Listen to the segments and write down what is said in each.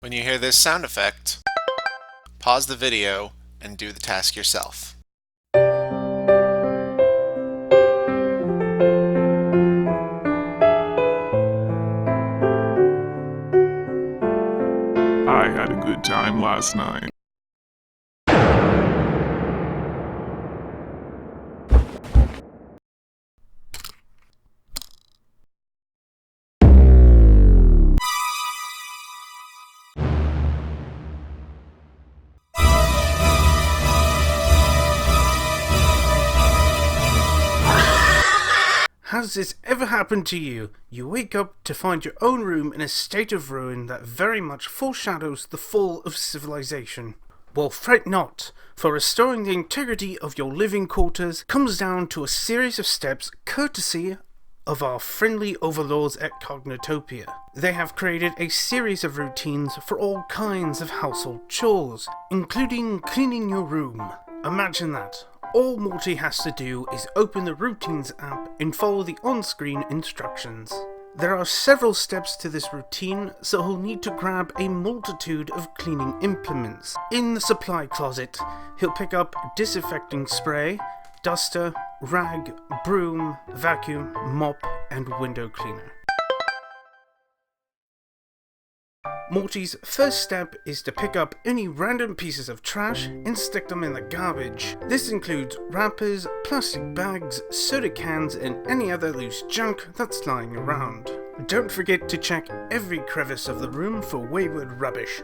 When you hear this sound effect, pause the video and do the task yourself. I had a good time last night. Has this ever happened to you? You wake up to find your own room in a state of ruin that very much foreshadows the fall of civilization. Well, fret not, for restoring the integrity of your living quarters comes down to a series of steps courtesy of our friendly overlords at Cognitopia. They have created a series of routines for all kinds of household chores, including cleaning your room. Imagine that. All Morty has to do is open the Routines app and follow the on-screen instructions. There are several steps to this routine, so he'll need to grab a multitude of cleaning implements. In the supply closet, he'll pick up disinfecting spray, duster, rag, broom, vacuum, mop, and window cleaner. Morty's first step is to pick up any random pieces of trash and stick them in the garbage. This includes wrappers, plastic bags, soda cans, and any other loose junk that's lying around. Don't forget to check every crevice of the room for wayward rubbish.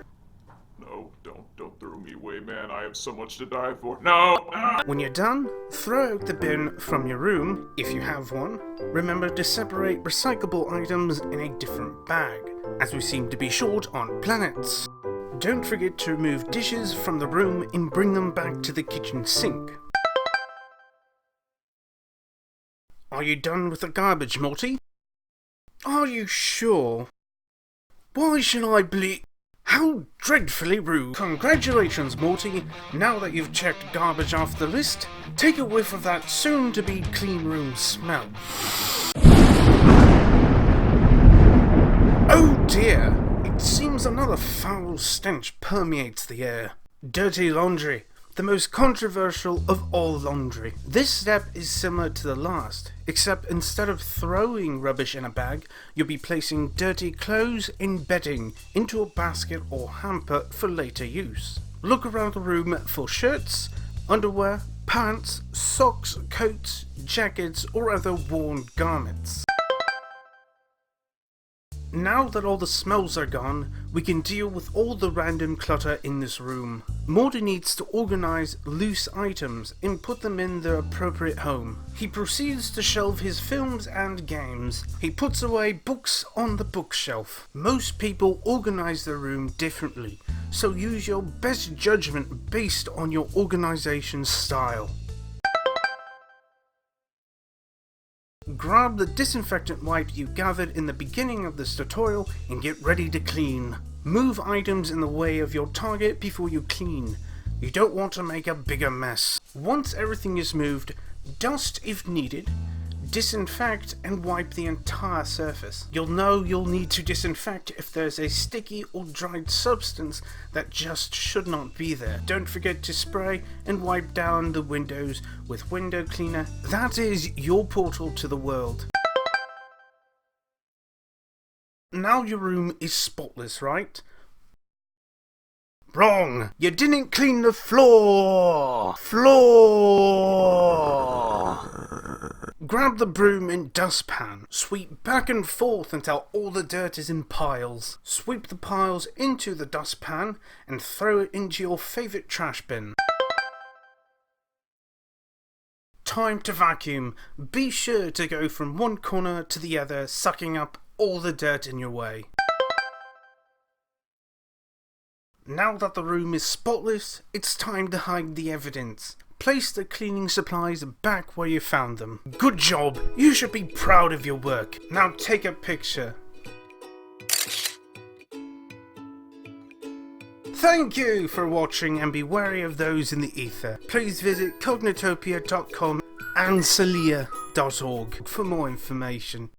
No, don't throw me away, man. I have so much to die for. No! When you're done, throw out the bin from your room, if you have one. Remember to separate recyclable items in a different bag, as we seem to be short on planets. Don't forget to remove dishes from the room and bring them back to the kitchen sink. Are you done with the garbage, Morty? Are you sure? Why should I believe? How dreadfully rude! Congratulations, Morty! Now that you've checked garbage off the list, take a whiff of that soon-to-be clean room smell. Oh dear! It seems another foul stench permeates the air. Dirty laundry. The most controversial of all laundry. This step is similar to the last, except instead of throwing rubbish in a bag, you'll be placing dirty clothes and bedding into a basket or hamper for later use. Look around the room for shirts, underwear, pants, socks, coats, jackets, or other worn garments. Now that all the smells are gone, we can deal with all the random clutter in this room. Morty needs to organize loose items and put them in their appropriate home. He proceeds to shelve his films and games. He puts away books on the bookshelf. Most people organize their room differently, so use your best judgment based on your organization style. Grab the disinfectant wipe you gathered in the beginning of this tutorial and get ready to clean. Move items in the way of your target before you clean. You don't want to make a bigger mess. Once everything is moved, dust if needed, disinfect and wipe the entire surface. You'll know you'll need to disinfect if there's a sticky or dried substance that just should not be there. Don't forget to spray and wipe down the windows with window cleaner. That is your portal to the world. Now your room is spotless, right? Wrong! You didn't clean the floor! Grab the broom and dustpan. Sweep back and forth until all the dirt is in piles. Sweep the piles into the dustpan and throw it into your favourite trash bin. Time to vacuum. Be sure to go from one corner to the other, sucking up all the dirt in your way. Now that the room is spotless, it's time to hide the evidence. Place the cleaning supplies back where you found them. Good job! You should be proud of your work. Now take a picture. Thank you for watching, and be wary of those in the ether. Please visit cognitopia.com and SLLEA.org for more information.